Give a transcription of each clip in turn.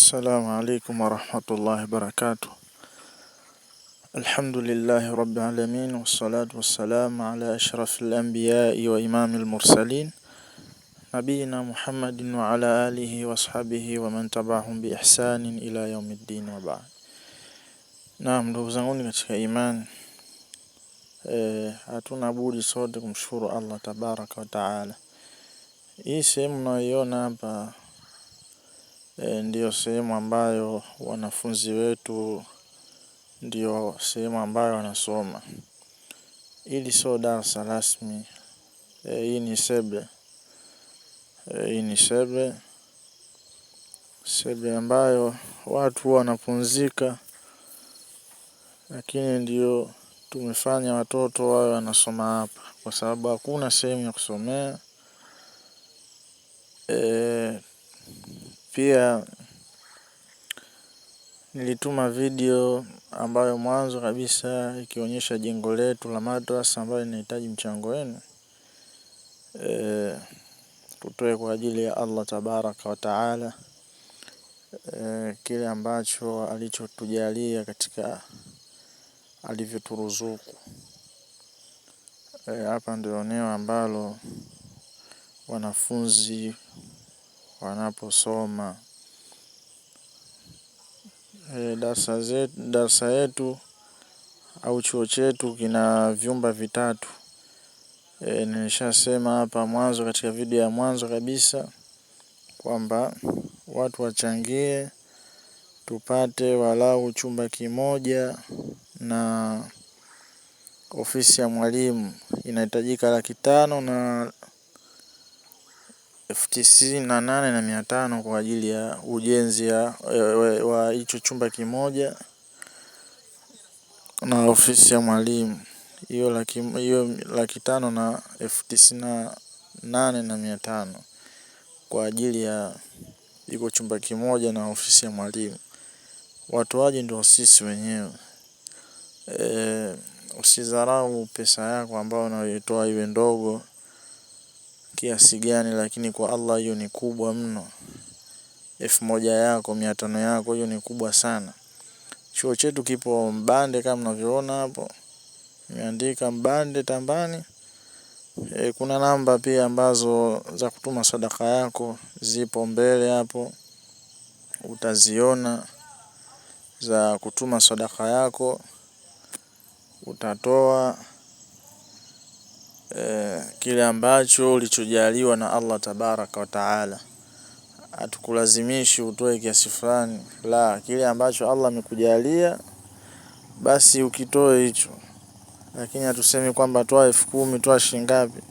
السلام عليكم ورحمة الله وبركاته. الحمد لله رب العالمين، والصلاة والسلام على أشرف الأنبياء وإمام المرسلين نبينا محمد وعلى آله وصحبه ومن تبعهم بإحسان إلى يوم الدين وبعد. Naam, ndugu zangu katika imani, hatuna budi sote kumshukuru Allah tabaraka wa taala. Hii sehemu mnayoiona hapa ndiyo sehemu ambayo wanafunzi wetu ndiyo sehemu ambayo wanasoma. Hili sio darasa rasmi. Hii ni seble. Hii ni seble ambayo watu wanapumzika, lakini ndiyo tumefanya watoto wawe wanasoma hapa kwa sababu hakuna sehemu ya kusomea. Pia nilituma video ambayo mwanzo kabisa ikionyesha jengo letu la madrasa ambayo linahitaji mchango wenu. Tutoe kwa ajili ya Allah tabaraka wa taala kile ambacho alichotujalia katika alivyoturuzuku. Hapa ndio eneo ambalo wanafunzi wanaposoma. Darasa yetu au chuo chetu kina vyumba vitatu. Nilishasema hapa mwanzo katika video ya mwanzo kabisa kwamba watu wachangie tupate walau chumba kimoja, na ofisi ya mwalimu inahitajika 500,000 na 98,500 kwa ajili ya ujenzi wa hicho chumba kimoja na ofisi ya mwalimu. Hiyo 500,000 na 98,500 kwa ajili ya iko chumba kimoja na ofisi ya mwalimu. Watoaji ndio sisi wenyewe. Usidharau pesa yako ambayo unayoitoa iwe ndogo kiasi gani, lakini kwa Allah hiyo ni kubwa mno. 1,000 yako, 500 yako, hiyo ni kubwa sana. Chuo chetu kipo Mbande kama mnavyoona hapo. Nimeandika Mbande Tambani. Kuna namba pia ambazo za kutuma sadaka yako zipo mbele hapo. Utaziona za kutuma sadaka yako. Utatoa kile ambacho ulichojaliwa na Allah tabaraka wa taala. Hatukulazimishi utoe kiasi fulani, la, kile ambacho Allah amekujalia basi ukitoe hicho. Lakini hatusemi kwamba toa 10,000, toa shilingi ngapi.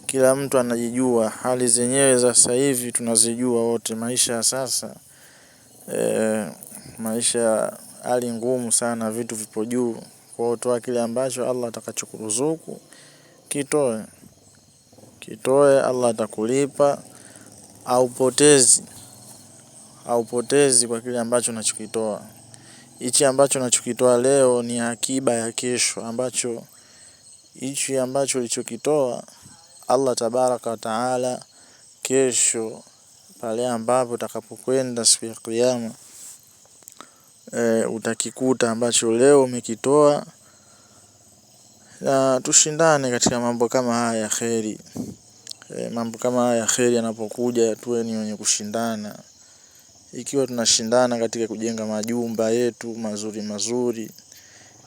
Kila mtu anajijua, hali zenyewe za sasa hivi tunazijua wote. Maisha ya sasa, maisha hali ngumu sana, vitu vipo juu. Kwa hiyo toa kile ambacho Allah atakachokuruzuku, kitoe. Allah atakulipa. Haupotezi kwa kile ambacho unachokitoa. Hichi ambacho unachokitoa leo ni akiba ya kesho, ambacho hichi ambacho ulichokitoa Allah tabaraka wa taala kesho pale ambapo utakapokwenda siku ya kiyama utakikuta ambacho leo umekitoa. Na tushindane katika mambo kama haya ya kheri. Mambo kama haya ya kheri yanapokuja tuwe ni wenye kushindana. Ikiwa tunashindana katika kujenga majumba yetu mazuri,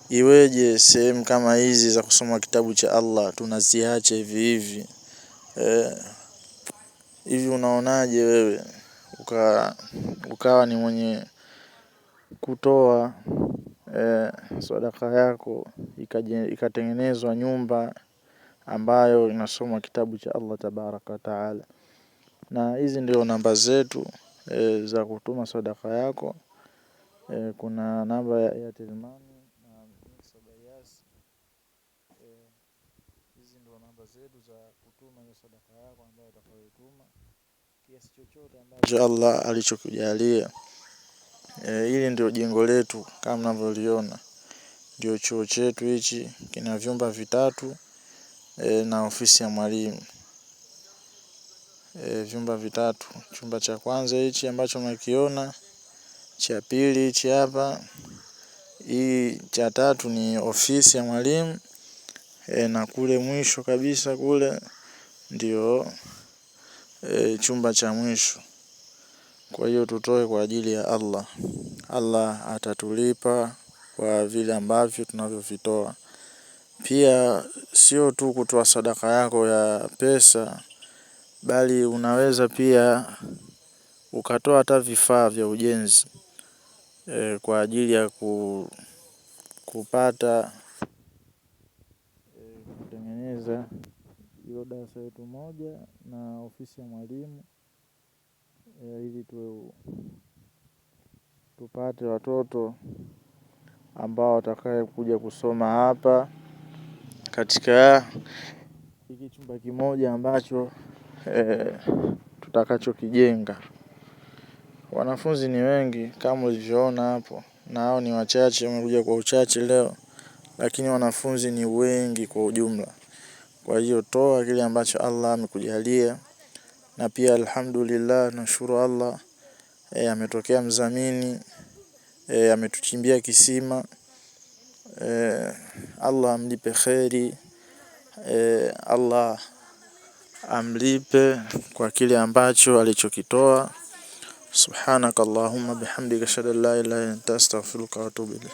iweje sehemu kama hizi za kusoma kitabu cha Allah tunaziacha hivi? Hivi unaonaje wewe ukawa ni mwenye kutoa sadaka yako ikatengenezwa nyumba ambayo inasoma kitabu cha Allah tabaraka wa taala. Na hizi ndio namba zetu za kutuma sadaka yako. Kuna namba ya Airtel Money na Sabayasi. Hizi ndio namba zetu za kutuma hiyo sadaka yako ambayo utakayotuma, kiasi chochote ambacho Allah alichokujalia. Hili ndio jengo letu kama mnavyoliona. Ndio chuo chetu hichi, kina vyumba vitatu na ofisi ya mwalimu. Vyumba vitatu. Chumba cha kwanza hichi ambacho mnakiona cha pili hichi hapa. Hii cha tatu ni ofisi ya mwalimu. Na kule mwisho kabisa kule ndio chumba cha mwisho. Kwa hiyo tutoe kwa ajili ya Allah. Allah atatulipa kwa vile ambavyo tunavyovitoa. Pia sio tu kutoa sadaka yako ya pesa, bali unaweza pia ukatoa hata vifaa vya ujenzi kwa ajili ya kupata kutengeneza hilo darasa letu moja na ofisi ya mwalimu, ili tupate watoto ambao watakaye kuja kusoma hapa katika hiki chumba kimoja ambacho tutakacho kijenga. Wanafunzi ni wengi kama ulivyoona hapo, na hao ni wachache wamekuja kwa uchache leo, lakini wanafunzi ni wengi kwa ujumla. Kwa hiyo toa kile ambacho Allah amekujalia, na pia alhamdulillah, nashukuru Allah ametokea mdhamini, ametuchimbia kisima. Allah amlipe kheri, Allah amlipe kwa kile ambacho alichokitoa. Subhanakallahumma bihamdika ashhadu an la ilaha illa anta astaghfiruka wa atubu ilayk.